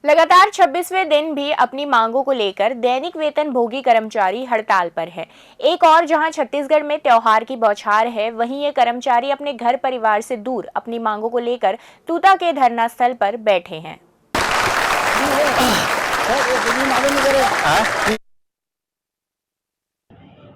लगातार 26वें दिन भी अपनी मांगों को लेकर दैनिक वेतन भोगी कर्मचारी हड़ताल पर है। एक और जहां छत्तीसगढ़ में त्योहार की बौछार है, वहीं ये कर्मचारी अपने घर परिवार से दूर अपनी मांगों को लेकर तूता के धरना स्थल पर बैठे हैं।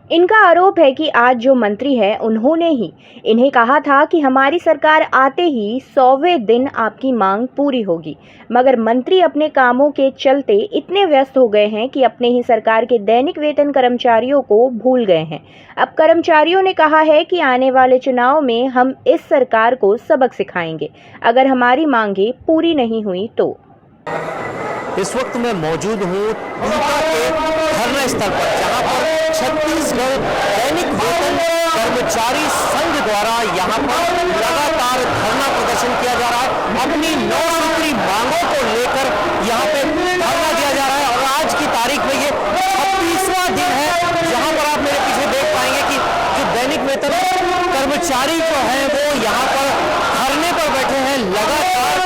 इनका आरोप है कि आज जो मंत्री है उन्होंने ही इन्हें कहा था कि हमारी सरकार आते ही 100वें दिन आपकी मांग पूरी होगी, मगर मंत्री अपने कामों के चलते इतने व्यस्त हो गए हैं कि अपने ही सरकार के दैनिक वेतन कर्मचारियों को भूल गए हैं। अब कर्मचारियों ने कहा है कि आने वाले चुनाव में हम इस सरकार को सबक सिखाएंगे अगर हमारी मांगें पूरी नहीं हुई तो। इस वक्त मैं मौजूद हूँ तूता के धरना स्थल पर, जहाँ पर छत्तीसगढ़ दैनिक वेतन कर्मचारी संघ द्वारा यहाँ पर लगातार धरना प्रदर्शन किया जा रहा है। अपनी 9 सूत्री मांगों को लेकर यहाँ पे धरना दिया जा रहा है और आज की तारीख में ये 36वां दिन है, जहाँ पर आप मेरे पीछे देख पाएंगे कि जो दैनिक वेतन कर्मचारी जो है वो यहाँ पर धरने पर बैठे हैं लगातार,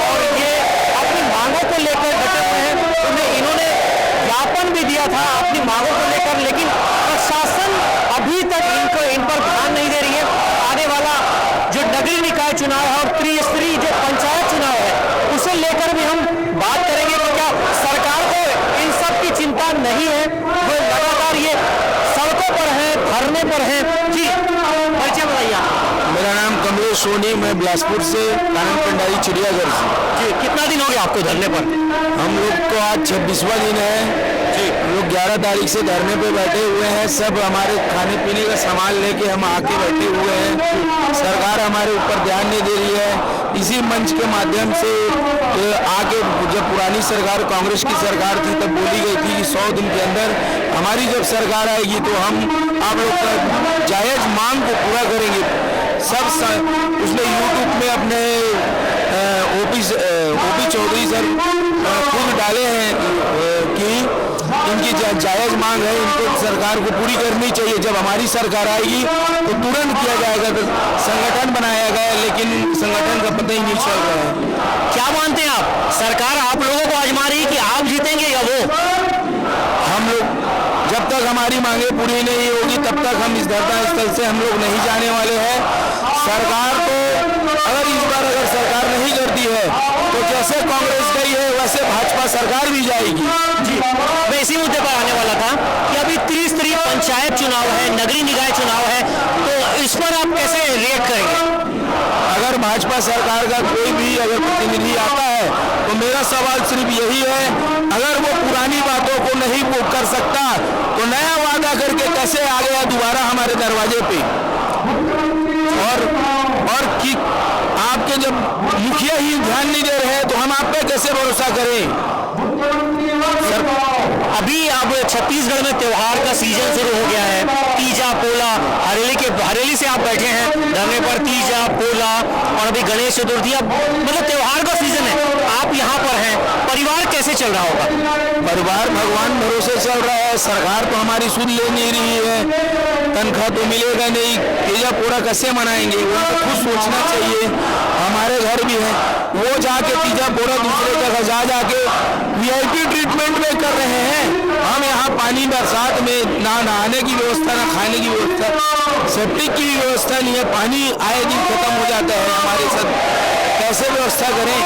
और ये अपनी मांगों को लेकर डटे हुए हैं। इन्होंने ज्ञापन भी दिया था अपनी मांगों को लेकर, लेकिन प्रशासन अभी तक इन पर ध्यान नहीं दे रही है। आने वाला जो नगरीय निकाय चुनाव है और त्रिस्तरीय जो पंचायत चुनाव है, उसे लेकर भी हम बात करेंगे कि क्या सरकार को इन सब की चिंता नहीं है। वो लगातार ये सड़कों पर है, धरने पर है। जी परिचय बताइए। मेरा नाम कमलेश सोनी, मैं बिलासपुर से कानन पंडारी चिड़ियाघर से। जी कितना दिन हो गया आपको धरने पर? हम लोग को आज 26वां दिन है जी। हम लोग 11 तारीख से धरने पे बैठे हुए हैं। सब हमारे खाने पीने का सामान लेके हम आके बैठे हुए हैं। सरकार हमारे ऊपर ध्यान नहीं दे रही है। इसी मंच के माध्यम से आगे जब पुरानी सरकार कांग्रेस की सरकार थी तब बोली गई थी कि 100 दिन के अंदर हमारी जब सरकार आएगी तो हम आप लोग का जायज़ मांग को पूरा करेंगे। सब उसने यूट्यूब में अपने ओपी चौधरी सर खुद डाले हैं कि इनकी जायज़ मांग है, इनको सरकार को पूरी करनी चाहिए। जब हमारी सरकार आएगी तो तुरंत किया जाएगा। तो संगठन बनाया गया, लेकिन संगठन का पता ही नहीं चल रहा है। क्या मानते हैं आप, सरकार आप लोगों को आजमा रही है कि आप जीतेंगे या वो? हम लोग जब तक हमारी मांगे पूरी नहीं होगी तब तक हम इस धरना स्थल से हम लोग नहीं जाने वाले हैं। सरकार को इस बार अगर सरकार नहीं करती है तो जैसे कांग्रेस गई है वैसे भाजपा सरकार भी जाएगी। जी मैं इसी मुद्दे पर आने वाला था कि अभी त्रिस्तरीय पंचायत चुनाव है, नगरीय निकाय चुनाव है, तो इस पर आप कैसे रिएक्ट करेंगे? अगर भाजपा सरकार का कोई भी अगर प्रतिनिधि आता है तो मेरा सवाल सिर्फ यही है, अगर वो पुरानी बातों को नहीं कर सकता तो नया वादा करके कैसे आ गया दोबारा हमारे दरवाजे पे? और कि आपके जब मुखिया ही ध्यान नहीं दे रहे हैं तो हम आप पे कैसे भरोसा करें? अभी अब छत्तीसगढ़ में त्योहार का सीजन शुरू हो गया है। तीजा, पोला, हरेली से आप बैठे हैं धरने पर। तीजा, पोला और अभी गणेश चतुर्थी, अब मतलब त्योहार का सीजन है, आप यहाँ पर हैं। परिवार कैसे चल रहा होगा? परिवार भगवान भरोसे चल रहा है। सरकार तो हमारी सुन ले नहीं रही है, तनख्वाह तो मिलेगा नहीं। तीजा पोला कैसे मनाएंगे? उनको खुद सोचना चाहिए। हमारे घर भी है, वो जाके तीजा पोला दूसरे जगह जाके VIP ट्रीटमेंट में कर रहे हैं। हम यहाँ पानी बरसात में ना नहाने की व्यवस्था, ना खाने की व्यवस्था, सेप्टिक की भी व्यवस्था नहीं है। पानी आए दिन खत्म हो जाता है हमारे साथ, कैसे व्यवस्था करें?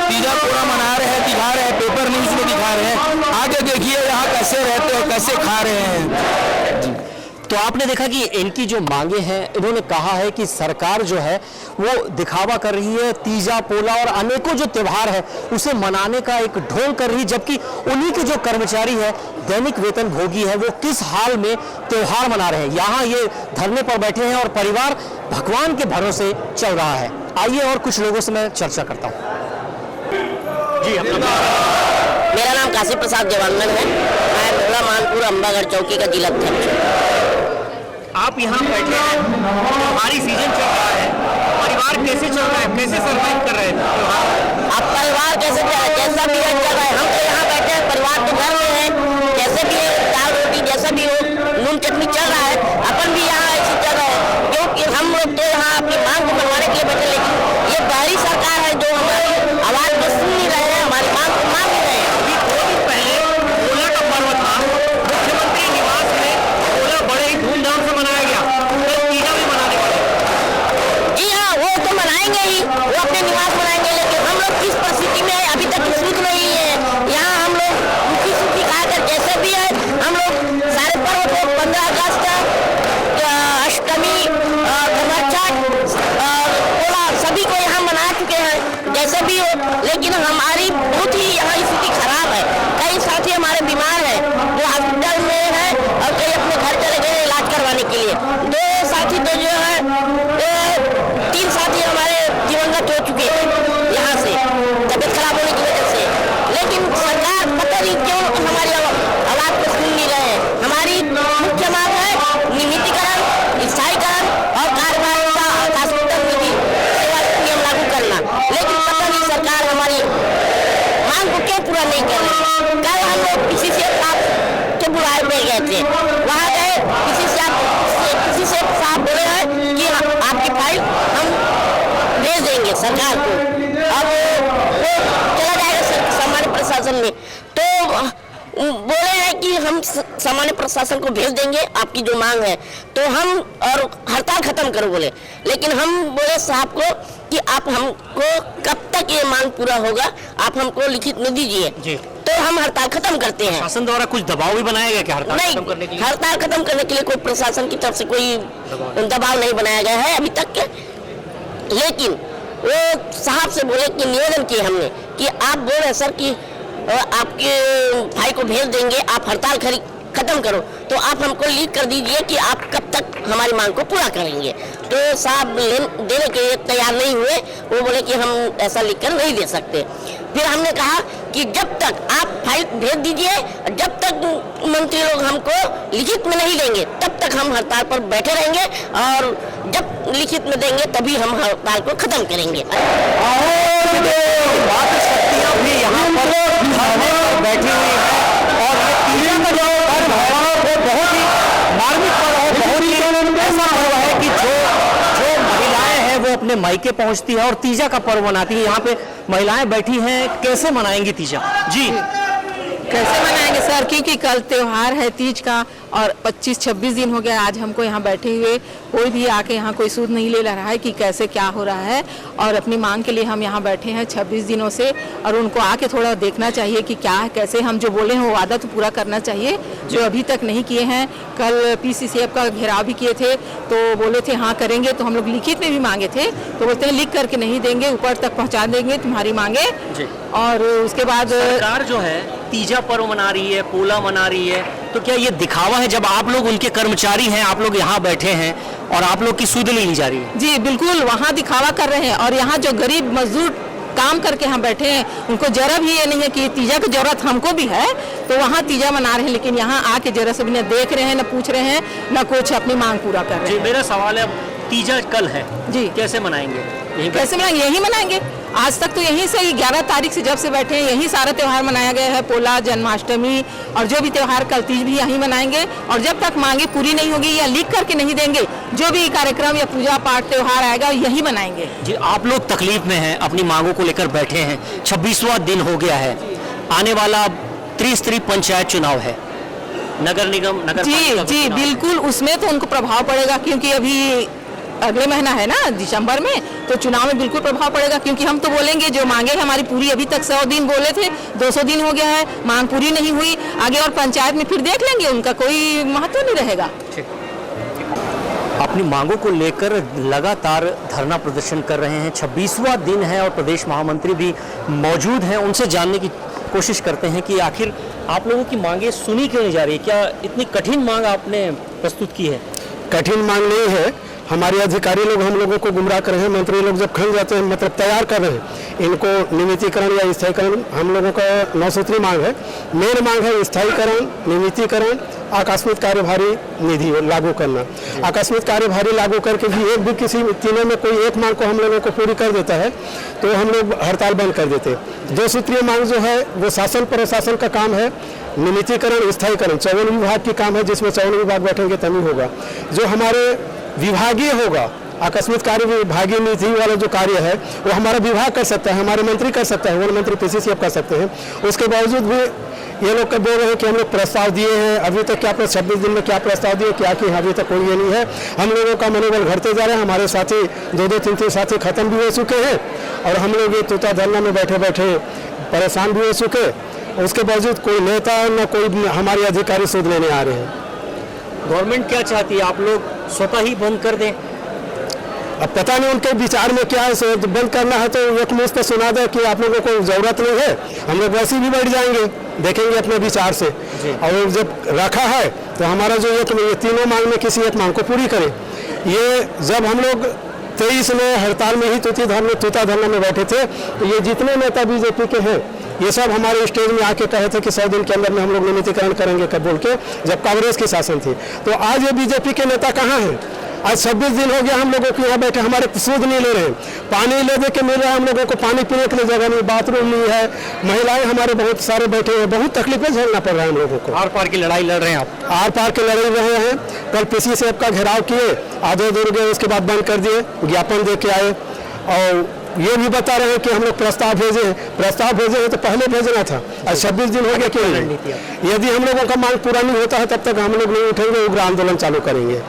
तीजा पूरा मना रहे हैं, दिखा रहे हैं, पेपर न्यूज में दिखा रहे हैं। आगे देखिए यहाँ कैसे रहते हैं, कैसे खा रहे हैं। तो आपने देखा कि इनकी जो मांगे हैं, इन्होंने कहा है कि सरकार जो है वो दिखावा कर रही है, तीजा, पोला और अनेकों जो त्योहार है उसे मनाने का एक ढोंग कर रही है, जबकि उन्हीं के जो कर्मचारी है, दैनिक वेतन भोगी है, वो किस हाल में त्योहार मना रहे हैं। यहाँ ये धरने पर बैठे हैं और परिवार भगवान के भरोसे चल रहा है। आइए और कुछ लोगों से मैं चर्चा करता हूँ। जी मेरा नाम काशी प्रसाद जवानगढ़ है। मैं भोला मानपुर अम्बागढ़ चौकी का जिला अध्यक्ष। आप यहाँ बैठे हैं, हमारी सीजन चल रहा है, परिवार कैसे चल रहा है, कैसे सर्वाइव कर रहे हैं? अब परिवार कैसे चल रहा है? जैसा भी चल रहा है, हम तो यहाँ बैठे हैं, परिवार तो घर में है। जैसे भी दाल रोटी जैसा भी हो, नून चटनी चल रहा है, अपन भी यहाँ ऐसे चल रहा है, क्योंकि हम लोग तो यहाँ अपनी मांग को मनवाने के लिए बैठे, लेकिन ये बाहरी सरकार है जो हमारी आवाज़ को सुन नहीं रहे हैं, हमारी मांग को मान नहीं हमारी बहुत ही यहाँ स्थिति खराब है। कई साथी हमारे बीमार हैं, जो हॉस्पिटल में है और कई अपने घर चले गए इलाज करवाने के लिए। 2 साथी तो जो है 3 साथी हमारे जीवन का खो चुके हैं यहाँ से तबियत खराब होने की वजह से। लेकिन सरकार पता नहीं क्यों हमारी आवाज को सुन नहीं रहे हैं। हमारी मुख्य मांग है नियमितीकरण, स्थायीकरण और कार्यपालिका हॉस्पिटल में भी सेवा नियम लागू करना। लेकिन पता नहीं सरकार हमारी मांग को क्यों पूरा नहीं कर रही है। कल हम लोग किसी से के बुलाए पे गए थे, वहाँ गए किसी से साहब बोले हैं कि आपकी फाइल हम भेज देंगे सरकार को। अब वो चला जाएगा सामान्य प्रशासन में, तो बोले हैं कि हम सामान्य प्रशासन को भेज देंगे आपकी जो मांग है, तो हम और हड़ताल खत्म करो बोले। लेकिन हम बोले साहब को कि आप हमको कब तक ये मांग पूरा होगा, आप हमको लिखित में दीजिए, तो हम हड़ताल खत्म करते हैं। शासन द्वारा कुछ दबाव भी बनाया गया क्या हड़ताल खत्म करने के लिए? हड़ताल खत्म करने के लिए कोई प्रशासन की तरफ से कोई दबाव नहीं बनाया गया है अभी तक के। लेकिन वो साहब से बोले कि निवेदन किए हमने कि आप बोल रहे सर कि आपके भाई को भेज देंगे, आप हड़ताल खत्म करो, तो आप हमको लिख कर दीजिए कि आप कब तक हमारी मांग को पूरा करेंगे। तो साहब देने के लिए तैयार नहीं हुए, वो बोले कि हम ऐसा लिख कर नहीं दे सकते। फिर हमने कहा कि जब तक आप फाइल भेज दीजिए, जब तक मंत्री लोग हमको लिखित में नहीं देंगे तब तक हम हड़ताल पर बैठे रहेंगे, और जब लिखित में देंगे तभी हम हड़ताल को खत्म करेंगे। शक्तियाँ भी यहाँ पर धरने पर बैठी हुई है, और ये तीजा का जो पर्व है वो बहुत ही मार्मिक पर्व है, बहुत ही ऐसा पर्व है कि जो महिलाएं हैं वो अपने मायके पहुंचती है और तीजा का पर्व मनाती है। यहाँ पे महिलाएं बैठी हैं, कैसे मनाएंगी तीजा? जी कैसे मनाएंगे सर, क्योंकि कल त्योहार है तीज का, और 25-26 दिन हो गया आज हमको यहाँ बैठे हुए। कोई भी आके यहाँ कोई सूद नहीं ले रहा है कि कैसे क्या हो रहा है, और अपनी मांग के लिए हम यहाँ बैठे हैं 26 दिनों से। और उनको आके थोड़ा देखना चाहिए कि क्या है, कैसे हम जो बोले हैं वो वादा तो पूरा करना चाहिए, जो अभी तक नहीं किए हैं। कल PCCF का घेराव भी किए थे, तो बोले थे हाँ करेंगे, तो हम लोग लिखित में भी मांगे थे, तो बोलते हैं लिख करके नहीं देंगे, ऊपर तक पहुँचा देंगे तुम्हारी मांगे। और उसके बाद सरकार जो है तीजा पर्व मना रही है, पोला मना रही है, तो क्या ये दिखावा है जब आप लोग उनके कर्मचारी हैं, आप लोग यहाँ बैठे हैं और आप लोग की सूद ली जा रही है? जी बिल्कुल, वहाँ दिखावा कर रहे हैं। और यहाँ जो गरीब मजदूर काम करके यहाँ बैठे हैं, उनको जरा भी ये नहीं है कि तीजा की जरूरत हमको भी है, तो वहाँ तीजा मना रहे हैं। लेकिन यहाँ आके जरा से भी न देख रहे हैं, न पूछ रहे हैं, न कुछ अपनी मांग पूरा कर रहे हैं। मेरा सवाल है, तीजा कल है जी, कैसे मनाएंगे? कैसे मनाएंगे? यही मनाएंगे। आज तक तो यहीं से 11 तारीख से जब से बैठे हैं यही सारा त्यौहार मनाया गया है, पोला, जन्माष्टमी और जो भी त्यौहार, कल तीज भी यहीं मनाएंगे। और जब तक मांगे पूरी नहीं होगी या लिख करके नहीं देंगे, जो भी कार्यक्रम या पूजा पाठ त्यौहार आएगा यही मनाएंगे। जी, आप लोग तकलीफ में हैं, अपनी मांगों को लेकर बैठे हैं, 26वां दिन हो गया है, आने वाला त्रिस्तरीय पंचायत चुनाव है, नगर निगम जी बिल्कुल, उसमें तो उनको प्रभाव पड़ेगा, क्योंकि अभी अगले महीना है ना, दिसंबर में, तो चुनाव में बिल्कुल प्रभाव पड़ेगा। क्योंकि हम तो बोलेंगे जो मांगे हमारी पूरी, अभी तक 100 दिन बोले थे, 200 दिन हो गया है, मांग पूरी नहीं हुई। आगे और पंचायत में फिर देख लेंगे, उनका कोई महत्व नहीं रहेगा। अपनी मांगों को लेकर लगातार धरना प्रदर्शन कर रहे हैं, 26वां दिन है और प्रदेश महामंत्री भी मौजूद हैं। उनसे जानने की कोशिश करते हैं कि आखिर आप लोगों की मांगे सुनी क्यों नहीं जा रही? क्या इतनी कठिन मांग आपने प्रस्तुत की है? कठिन मांग नहीं है, हमारे अधिकारी लोग हम लोगों को गुमराह कर रहे हैं। मंत्री लोग जब खन जाते हैं, मतलब तैयार कर रहे हैं, इनको नियमितीकरण या स्थायीकरण हम लोगों का 9 सूत्री मांग है। मेन मांग है स्थायीकरण, नियमितीकरण, आकस्मिक कार्यभारी निधि लागू करना। आकस्मिक कार्यभारी लागू करके भी किसी तीनों में कोई एक मांग को हम लोगों को पूरी कर देता है तो हम लोग हड़ताल बंद कर देते हैं। 2 सूत्रीय मांग जो है वो शासन प्रशासन का काम है, नियमितीकरण, स्थायीकरण 54 विभाग की काम है, जिसमें 54 विभाग बैठेंगे तभी होगा। जो हमारे विभागीय होगा, आकस्मिक कार्य विभागीय निधि वाला जो कार्य है वो हमारा विभाग कर सकता है, हमारे मंत्री कर सकता है, वन मंत्री PCCF कर सकते हैं। उसके बावजूद भी ये लोग बोल रहे हैं कि हम लोग प्रस्ताव दिए हैं, अभी तक क्या 26 दिन में क्या प्रस्ताव दिए, क्या कि अभी तक कोई ये नहीं है। हम लोगों का मनोबल घटते जा रहे हैं, हमारे साथी 2-2, 3-3 साथी खत्म भी हो चुके हैं और हम लोग ये तोता धरना में बैठे बैठे परेशान भी हो चुके। उसके बावजूद कोई नेता न कोई हमारे अधिकारी सूद लेने आ रहे हैं। गवर्नमेंट क्या चाहती है, आप लोग स्वतः ही बंद कर दें? अब पता नहीं उनके विचार में क्या है, तो बंद करना है तो एक मुझ तो सुना दे कि आप लोगों को जरूरत नहीं है, हम लोग वैसे भी बैठ जाएंगे, देखेंगे अपने विचार से। और जब रखा है तो हमारा जो ये तीनों मांग में किसी एक मांग को पूरी करें। ये जब हम लोग 23 में हड़ताल में ही तूता धरना में बैठे थे, तो ये जितने नेता बीजेपी के हैं ये सब हमारे स्टेज में आके कहे थे कि 100 दिन के अंदर में हम लोग नियमितीकरण करेंगे कब बोल के, जब कांग्रेस की शासन थी। तो आज ये बीजेपी के नेता कहाँ हैं? आज 26 दिन हो गया हम लोगों को यहाँ बैठे, हमारे सूद नहीं ले रहे हैं, पानी ले दे के मिल रहा है हम लोगों को, पानी पीने के लिए जगह नहीं, बाथरूम नहीं है, महिलाएं हमारे बहुत सारे बैठे हैं, बहुत तकलीफें झेलना पड़ रहा है हम लोगों को। आर पार की लड़ाई लड़ रहे हैं आप? आर पार की लड़ाई रहे हैं। कल पीसी से आपका घेराव किए, आधे दूर गए, उसके बाद बंद कर दिए, ज्ञापन दे के आए, और ये भी बता रहे हैं कि हम लोग प्रस्ताव भेजे हैं तो पहले भेजना था। आज 26 दिन हो गया, क्यों नहीं? यदि हम लोगों का मांग पूरा नहीं होता है तब तक हम लोग नहीं उठेंगे, उग्र आंदोलन चालू करेंगे।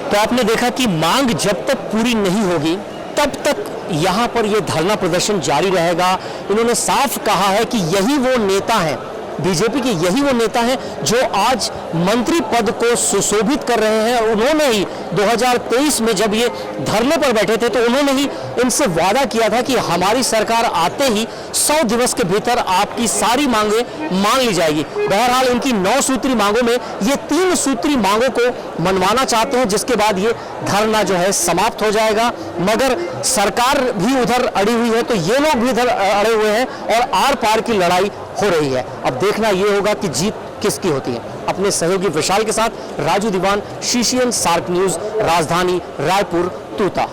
तो आपने देखा कि मांग जब तक पूरी नहीं होगी तब तक यहाँ पर ये धरना प्रदर्शन जारी रहेगा। इन्होंने साफ कहा है कि यही वो नेता हैं, बीजेपी के यही वो नेता हैं जो आज मंत्री पद को सुशोभित कर रहे हैं। उन्होंने ही 2023 में जब ये धरने पर बैठे थे तो उन्होंने ही इनसे वादा किया था कि हमारी सरकार आते ही 100 दिवस के भीतर आपकी सारी मांगें मान ली जाएगी। बहरहाल इनकी 9 सूत्री मांगों में ये 3 सूत्री मांगों को मनवाना चाहते हैं, जिसके बाद ये धरना जो है समाप्त हो जाएगा। मगर सरकार भी उधर अड़ी हुई है तो ये लोग भी इधर अड़े हुए हैं और आर पार की लड़ाई हो रही है। अब देखना ये होगा कि जीत किसकी होती है। अपने सहयोगी विशाल के साथ राजू दीवान, CCN सार्क न्यूज, राजधानी रायपुर, तूता।